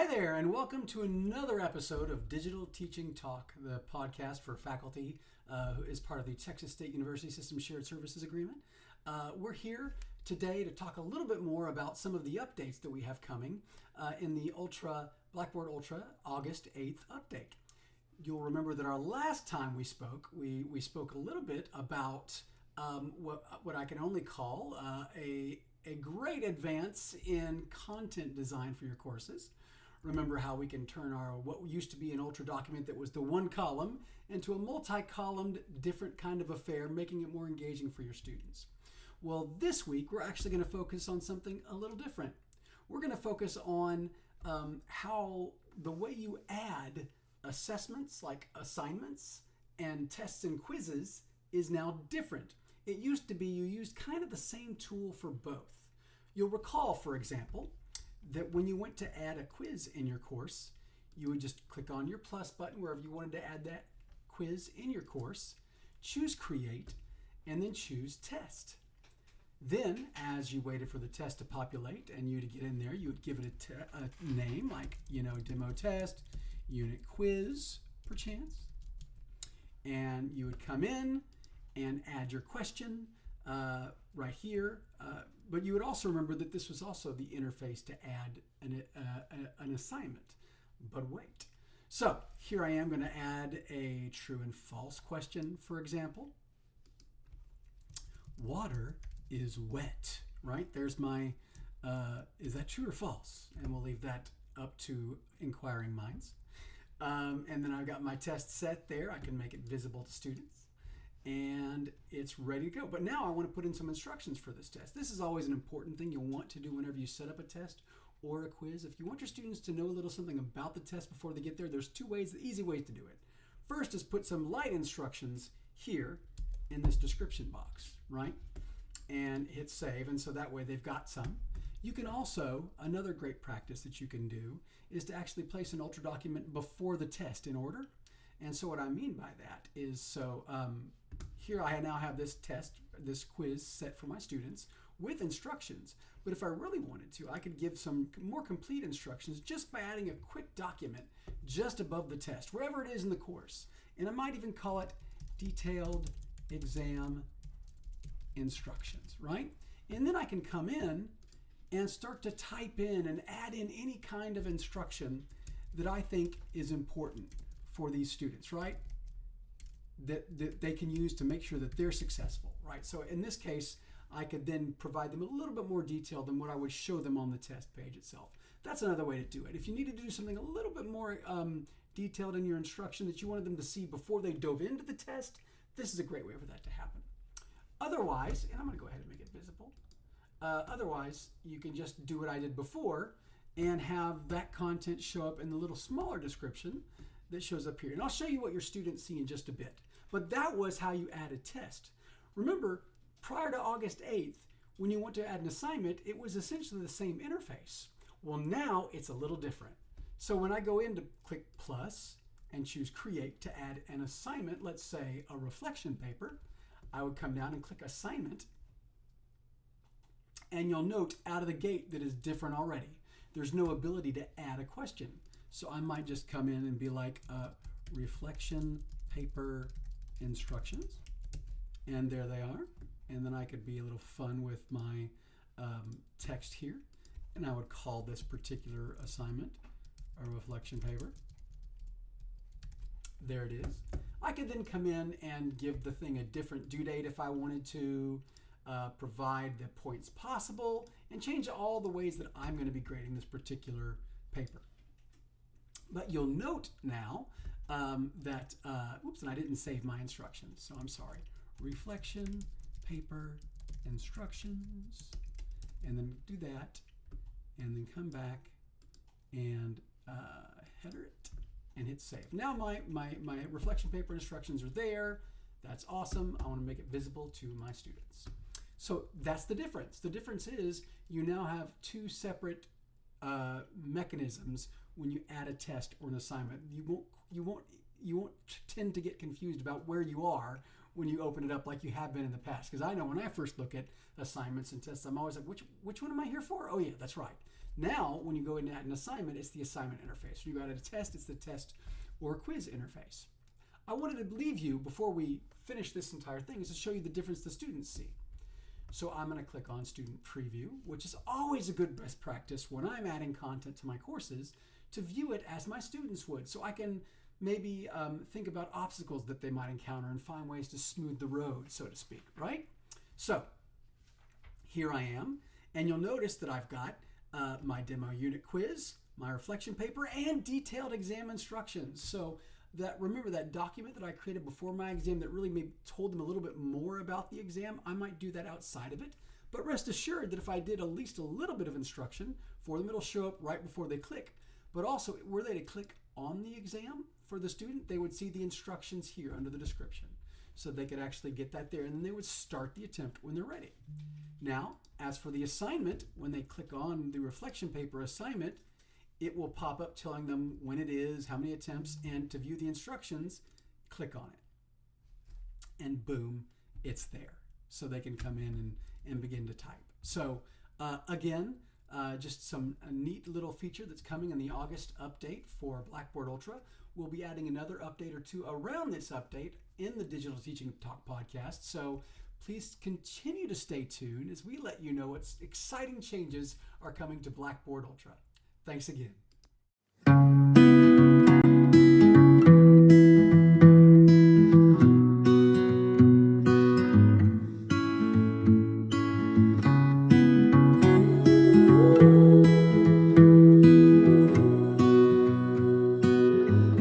Hi there, and welcome to another episode of Digital Teaching Talk, the podcast for faculty who is part of the Texas State University System Shared Services Agreement. We're here today to talk a little bit more about some of the updates that we have coming in the Blackboard Ultra August 8th update. You'll remember that our last time we spoke a little bit about what I can only call a great advance in content design for your courses. Remember how we can turn our what used to be an Ultra document that was the one column into a multi-columned different kind of affair, making it more engaging for your students. Well, this week we're actually going to focus on something a little different. We're going to focus on how the way you add assessments like assignments and tests and quizzes is now different. It used to be you used kind of the same tool for both. You'll recall, for example, that when you went to add a quiz in your course, you would just click on your plus button wherever you wanted to add that quiz in your course, choose create, and then choose test. Then, as you waited for the test to populate and you to get in there, you would give it a name like, demo test, unit quiz, perchance. And you would come in and add your question right here. But you would also remember that this was also the interface to add an assignment. But wait. So here I am going to add a true and false question, for example. Water is wet, right? There's my, is that true or false? And we'll leave that up to inquiring minds. And then I've got my test set there. I can make it visible to students. And it's ready to go. But now I want to put in some instructions for this test. This is always an important thing you'll want to do whenever you set up a test or a quiz. If you want your students to know a little something about the test before they get there, there's two ways, the easy ways to do it. First is put some light instructions here in this description box, right? And hit save, and so that way they've got some. You can also, another great practice that you can do is to actually place an Ultra document before the test in order. And so what I mean by that is, here I now have this test, this quiz set for my students with instructions. But if I really wanted to, I could give some more complete instructions just by adding a quick document just above the test, wherever it is in the course. And I might even call it detailed exam instructions, right? And then I can come in and start to type in and add in any kind of instruction that I think is important for these students, right? That they can use to make sure that they're successful, right? So in this case, I could then provide them a little bit more detail than what I would show them on the test page itself. That's another way to do it. If you needed to do something a little bit more detailed in your instruction that you wanted them to see before they dove into the test, this is a great way for that to happen. Otherwise, and I'm going to go ahead and make it visible. Otherwise, you can just do what I did before and have that content show up in the little smaller description that shows up here. And I'll show you what your students see in just a bit. But that was how you add a test. Remember, prior to August 8th, when you want to add an assignment, it was essentially the same interface. Well, now it's a little different. So when I go in to click plus and choose create to add an assignment, let's say a reflection paper, I would come down and click assignment. And you'll note out of the gate that is different already. There's no ability to add a question. So I might just come in and be like reflection paper instructions. And there they are. And then I could be a little fun with my text here. And I would call this particular assignment a reflection paper. There it is. I could then come in and give the thing a different due date if I wanted to, provide the points possible, and change all the ways that I'm going to be grading this particular paper. But you'll note now that, oops, and I didn't save my instructions, so I'm sorry. Reflection, paper, instructions, and then do that, and then come back and header it and hit save. Now my reflection paper instructions are there. That's awesome. I want to make it visible to my students. So that's the difference. The difference is you now have two separate mechanisms when you add a test or an assignment. You won't tend to get confused about where you are when you open it up like you have been in the past. Because I know when I first look at assignments and tests, I'm always like, which one am I here for? Oh yeah, that's right. Now, when you go into add an assignment, it's the assignment interface. When you go add a test, it's the test or quiz interface. I wanted to leave you, before we finish this entire thing, is to show you the difference the students see. So I'm going to click on Student Preview, which is always a good best practice when I'm adding content to my courses, to view it as my students would. So I can maybe think about obstacles that they might encounter and find ways to smooth the road, so to speak, right? So here I am, and you'll notice that I've got my demo unit quiz, my reflection paper, and detailed exam instructions. So remember that document that I created before my exam that really maybe told them a little bit more about the exam? I might do that outside of it, but rest assured that if I did at least a little bit of instruction for them, it'll show up right before they click. But also, were they to click on the exam for the student, they would see the instructions here under the description. So they could actually get that there, and then they would start the attempt when they're ready. Now, as for the assignment, when they click on the reflection paper assignment, it will pop up telling them when it is, how many attempts, and to view the instructions, click on it. And boom, it's there. So they can come in and begin to type. So again, just a neat little feature that's coming in the August update for Blackboard Ultra. We'll be adding another update or two around this update in the Digital Teaching Talk podcast. So please continue to stay tuned as we let you know what exciting changes are coming to Blackboard Ultra. Thanks again.